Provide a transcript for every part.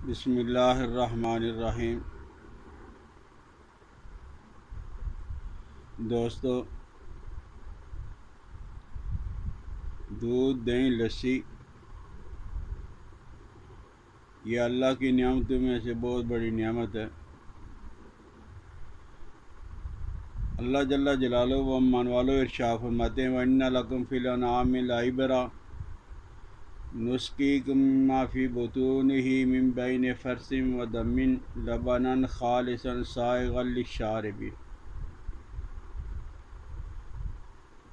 بسم اللہ الرحمن الرحیم۔ دوستو، دودھ دہی لسی یہ اللہ کی نعمتوں میں سے بہت بڑی نعمت ہے۔ اللہ جل جلالہ و امان والو ارشاد فرماتے ہیں وَإِنَّ لَكُمْ فِي الْأَنْعَامِ لَعِبْرَةً نُسْقِيكُم مِّمَّا فِي بُطُونِهِ مِن بَيْنِ فَرْثٍ وَدَمٍ لَبَنًا خَالِصًا سَائِغًا لِلشَّارِبِينَ۔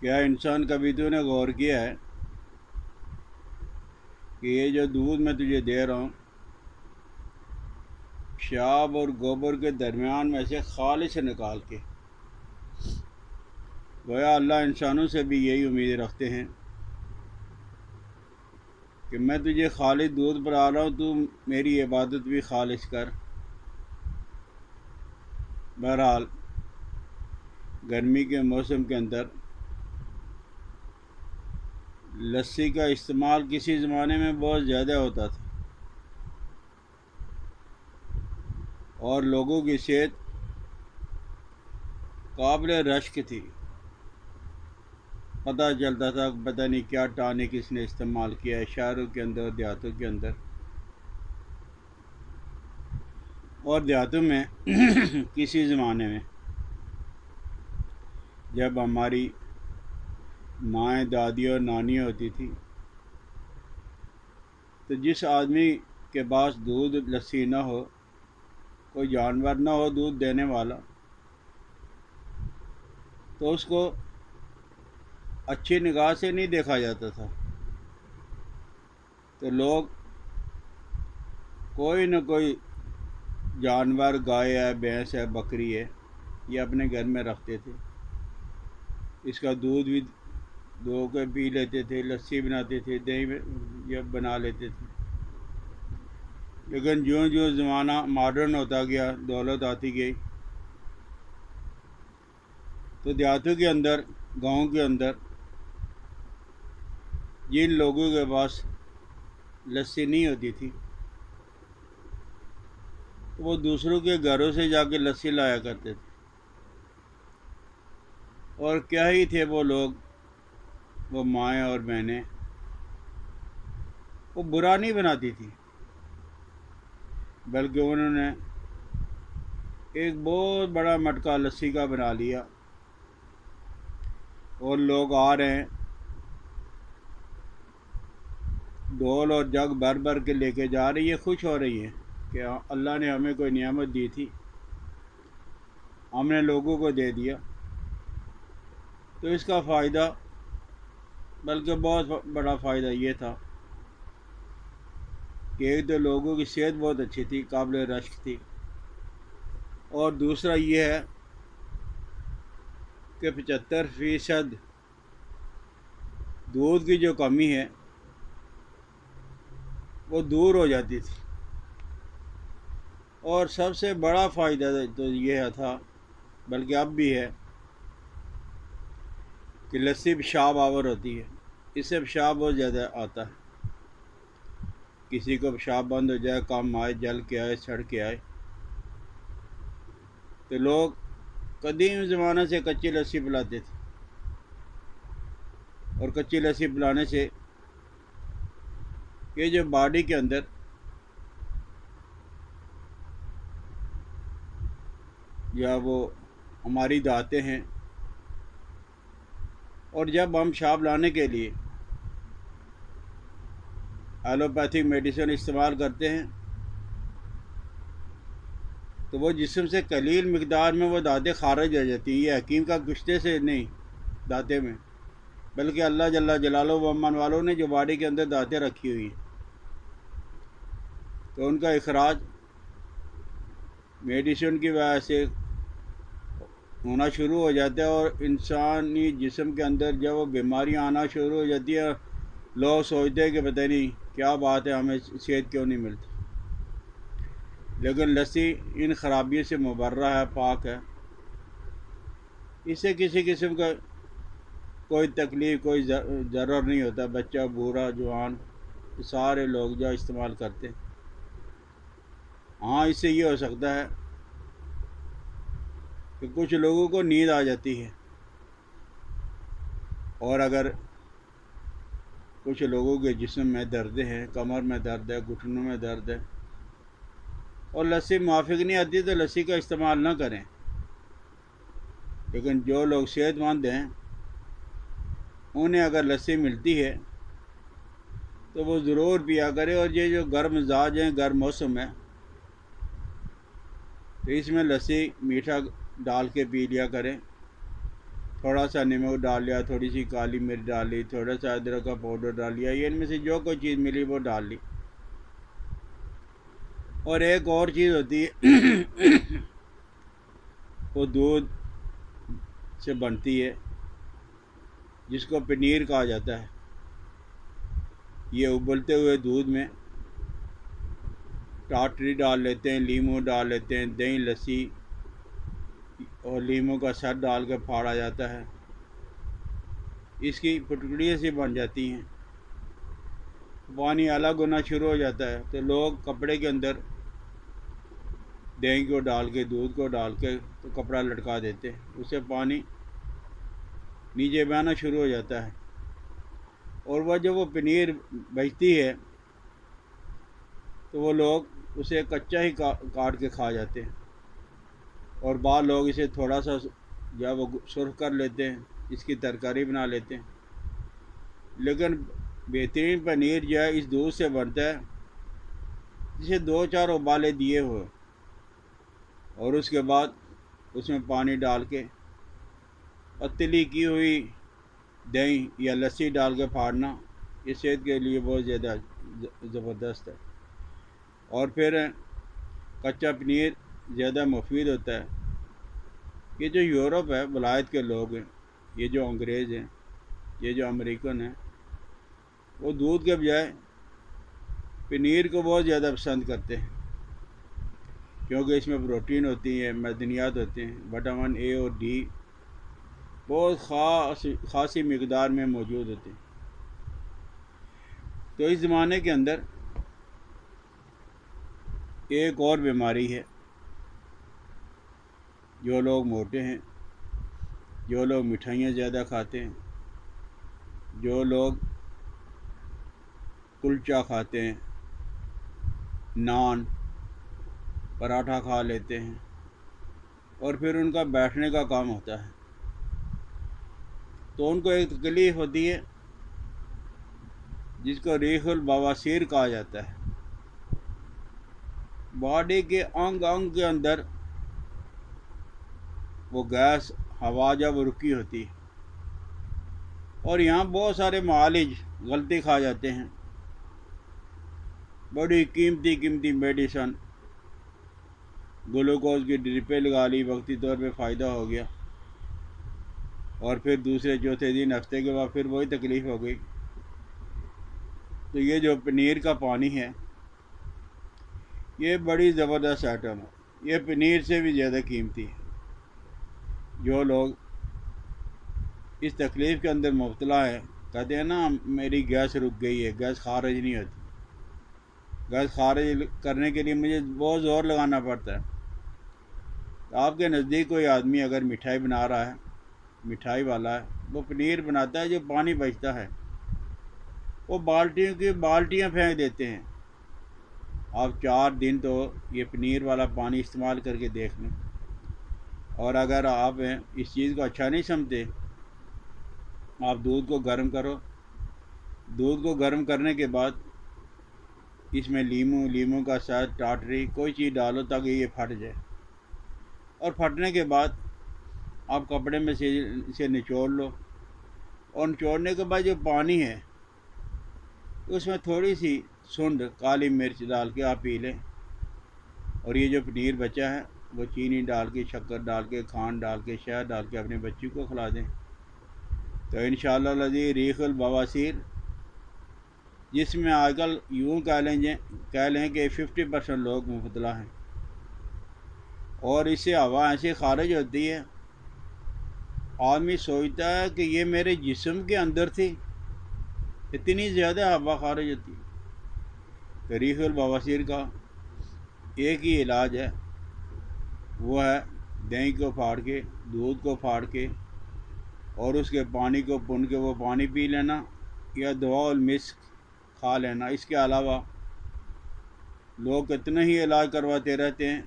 کیا انسان کبھی تو نے غور کیا ہے کہ یہ جو دودھ میں تجھے دے رہا ہوں پیشاب اور گوبر کے درمیان میں سے خالص نکال کے، گویا اللہ انسانوں سے بھی یہی امید رکھتے ہیں کہ میں تجھے خالص دودھ پلا رہا ہوں، تو میری عبادت بھی خالص کر۔ بہرحال گرمی کے موسم کے اندر لسی کا استعمال کسی زمانے میں بہت زیادہ ہوتا تھا اور لوگوں کی صحت قابل رشک تھی۔ پتہ چلتا تھا کہ پتہ نہیں کیا ٹانک کس نے استعمال کیا ہے شہروں کے اندر، دیہاتوں کے اندر اور دیہاتوں میں کسی زمانے میں جب ہماری مائیں، دادی اور نانی ہوتی تھی تو جس آدمی کے پاس دودھ لسی نہ ہو، کوئی جانور نہ ہو دودھ دینے والا، تو اس کو اچھی نگاہ سے نہیں دیکھا جاتا تھا۔ تو لوگ کوئی نہ کوئی جانور، گائے ہے، بھینس ہے، بکری ہے، یہ اپنے گھر میں رکھتے تھے۔ اس کا دودھ بھی دو کے پی لیتے تھے، لسی بناتے تھے، دہی بنا لیتے تھے۔ لیکن جوں جوں زمانہ ماڈرن ہوتا گیا، دولت آتی گئی، تو دیہاتوں کے اندر، گاؤں کے اندر جن لوگوں کے پاس لسی نہیں ہوتی تھی تو وہ دوسروں کے گھروں سے جا کے لسی لایا کرتے تھے۔ اور کیا ہی تھے وہ لوگ، وہ مائیں اور بہنیں، وہ برا نہیں بناتی تھی، بلکہ انہوں نے ایک بہت بڑا مٹکا لسی کا بنا لیا اور لوگ آ رہے ہیں، ڈول اور جگ بھر بھر کے لے کے جا رہی ہے، خوش ہو رہی ہے کہ اللہ نے ہمیں کوئی نعمت دی تھی، ہم نے لوگوں کو دے دیا۔ تو اس کا فائدہ، بلکہ بہت بڑا فائدہ یہ تھا کہ ایک تو لوگوں کی صحت بہت اچھی تھی، قابل رشک تھی، اور دوسرا یہ ہے کہ 75% دودھ کی جو کمی ہے وہ دور ہو جاتی تھی۔ اور سب سے بڑا فائدہ تو یہ تھا، بلکہ اب بھی ہے، کہ لسی پیشاب آور ہوتی ہے، اس سے پیشاب بہت زیادہ آتا ہے۔ کسی کو پیشاب بند ہو جائے، کام آئے، جل کے آئے، سڑ کے آئے، تو لوگ قدیم زمانے سے کچی لسی پلاتے تھے، اور کچی لسی پلانے سے یہ جو باڈی کے اندر یا وہ ہماری دھاتیں ہیں، اور جب ہم پیشاب لانے کے لیے ایلوپیتھک میڈیسن استعمال کرتے ہیں تو وہ جسم سے قلیل مقدار میں وہ دھاتیں خارج ہو جاتی ہیں۔ یہ حکیم کا گشتے سے نہیں دھاتیں میں، بلکہ اللہ جل جلالہ و امن والوں نے جو باڈی کے اندر دھاتیں رکھی ہوئی ہیں تو ان کا اخراج میڈیسن کی وجہ سے ہونا شروع ہو جاتا ہے، اور انسانی جسم کے اندر جب وہ بیماریاں آنا شروع ہو جاتی ہیں، لوگ سوچتے ہیں کہ پتہ نہیں کیا بات ہے، ہمیں صحت کیوں نہیں ملتی۔ لیکن لسی ان خرابیوں سے مبرہ ہے، پاک ہے، اس سے کسی قسم کا کوئی تکلیف، کوئی ضرر نہیں ہوتا۔ بچہ، بوڑھا، جوان، سارے لوگ جو استعمال کرتے ہیں۔ ہاں اس سے یہ ہو سکتا ہے کہ کچھ لوگوں کو نیند آ جاتی ہے، اور اگر کچھ لوگوں کے جسم میں درد ہیں، کمر میں درد ہے، گھٹنوں میں درد ہے، اور لسی موافق نہیں آتی تو لسی کا استعمال نہ کریں، لیکن جو لوگ صحت مند ہیں انہیں اگر لسی ملتی ہے تو وہ ضرور پیا کرے۔ اور یہ جو گرم مزاج ہیں، گرم موسم ہے، تو اس میں لسی میٹھا ڈال کے پی لیا کریں، تھوڑا سا نمک ڈال لیا، تھوڑی سی کالی مرچ ڈال لی، تھوڑا سا ادرک کا پاؤڈر ڈال لیا، یہ ان میں سے جو کوئی چیز ملی وہ ڈال لی۔ اور ایک اور چیز ہوتی ہے وہ دودھ سے بنتی ہے، جس کو پنیر کہا جاتا ہے۔ یہ ابلتے ہوئے دودھ میں ٹاٹری ڈال لیتے ہیں، لیموں ڈال لیتے ہیں، دہی، لسی اور لیموں کا سر ڈال کے پھاڑا جاتا ہے، اس کی پٹکڑیاں سی بن جاتی ہیں، پانی الگ ہونا شروع ہو جاتا ہے، تو لوگ کپڑے کے اندر دہی کو ڈال کے، دودھ کو ڈال کے تو کپڑا لٹکا دیتے ہیں، اس سے پانی نیچے بہنا شروع ہو جاتا ہے، اور وہ جب وہ پنیر بچتی ہے تو وہ لوگ اسے کچا ہی کاٹ کے کھا جاتے ہیں، اور بعض لوگ اسے تھوڑا سا جب وہ سرخ کر لیتے ہیں، اس کی ترکاری بنا لیتے ہیں۔ لیکن بہترین پنیر جو ہے اس دودھ سے بنتا ہے جسے 2-4 ابالے دیے ہوئے، اور اس کے بعد اس میں پانی ڈال کے پتلی کی ہوئی دہی یا لسی ڈال کے پھاڑنا، یہ صحت کے لیے بہت زیادہ زبردست ہے۔ اور پھر کچا پنیر زیادہ مفید ہوتا ہے۔ یہ جو یورپ ہے، ولایت کے لوگ ہیں، یہ جو انگریز ہیں، یہ جو امریکن ہیں، وہ دودھ کے بجائے پنیر کو بہت زیادہ پسند کرتے ہیں، کیونکہ اس میں پروٹین ہوتی ہے، معدنیات ہوتے ہیں، وٹامن اے اور ڈی بہت خاصی مقدار میں موجود ہوتے ہیں۔ تو اس زمانے کے اندر ایک اور بیماری ہے، جو لوگ موٹے ہیں، جو لوگ مٹھائیاں زیادہ کھاتے ہیں، جو لوگ کلچا کھاتے ہیں، نان، پراٹھا کھا لیتے ہیں، اور پھر ان کا بیٹھنے کا کام ہوتا ہے، تو ان کو ایک تکلیف ہوتی ہے جس کو ریح البواسیر کہا جاتا ہے۔ باڈی کے انگ انگ کے اندر وہ گیس، ہوا جب رکی ہوتی ہے، اور یہاں بہت سارے معالج غلطی کھا جاتے ہیں، بڑی قیمتی قیمتی میڈیسن، گلوکوز کی ڈرپیں لگا لی، وقتی طور پہ فائدہ ہو گیا، اور پھر دوسرے چوتھے دن، ہفتے کے بعد پھر وہی تکلیف ہو گئی۔ تو یہ جو پنیر کا پانی ہے، یہ بڑی زبردست آئٹم ہے، یہ پنیر سے بھی زیادہ قیمتی ہے۔ جو لوگ اس تکلیف کے اندر مبتلا ہے، کہتے ہیں نا میری گیس رک گئی ہے، گیس خارج نہیں ہوتی، گیس خارج کرنے کے لیے مجھے بہت زور لگانا پڑتا ہے۔ تو آپ کے نزدیک کوئی آدمی اگر مٹھائی بنا رہا ہے، مٹھائی والا ہے، وہ پنیر بناتا ہے، جو پانی بچتا ہے وہ بالٹیوں کی بالٹیاں پھینک دیتے ہیں۔ آپ 4 دن تو یہ پنیر والا پانی استعمال کر کے دیکھ لیں، اور اگر آپ اس چیز کو اچھا نہیں سمجھتے، آپ دودھ کو گرم کرو، دودھ کو گرم کرنے کے بعد اس میں لیموں کا ساتھ ٹاٹری کوئی چیز ڈالو تاکہ یہ پھٹ جائے، اور پھٹنے کے بعد آپ کپڑے میں سے اسے نچوڑ لو، اور نچوڑنے کے بعد جو پانی ہے اس میں تھوڑی سی سنڈ، کالی مرچ ڈال کے آپ پی لیں، اور یہ جو پنیر بچا ہے وہ چینی ڈال کے، شکر ڈال کے، کھانڈ ڈال کے، شہد ڈال کے اپنے بچی کو کھلا دیں، تو انشاءاللہ الذی ریح البواسیر، جس میں آج کل یوں کہہ لیں کہ 50% لوگ مبتلا ہیں، اور اس سے ہوا ایسی خارج ہوتی ہے، آدمی سوچتا ہے کہ یہ میرے جسم کے اندر تھی، اتنی زیادہ ہوا خارج ہوتی ہے۔ تو ریح البواسیر کا ایک ہی علاج ہے، وہ ہے دہی کو پھاڑ کے، دودھ کو پھاڑ کے اور اس کے پانی کو پن کے وہ پانی پی لینا، یا دوا المسک کھا لینا۔ اس کے علاوہ لوگ کتنے ہی علاج کرواتے رہتے ہیں،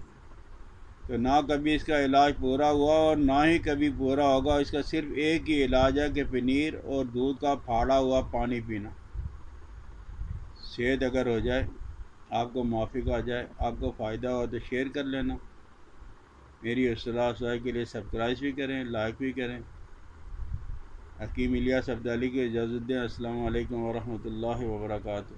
تو نہ کبھی اس کا علاج پورا ہوا اور نہ ہی کبھی پورا ہوگا۔ اس کا صرف ایک ہی علاج ہے کہ پنیر اور دودھ کا پھاڑا ہوا پانی پینا۔ صحت اگر ہو جائے، آپ کو موافق آ جائے، آپ کو فائدہ ہو تو شیئر کر لینا۔ میری اصلاح افزائی کے لیے سبسکرائب بھی کریں، لائک بھی کریں۔ حکیم الیاس عبدالی کو اجازت دیں۔ السلام علیکم ورحمۃ اللہ وبرکاتہ۔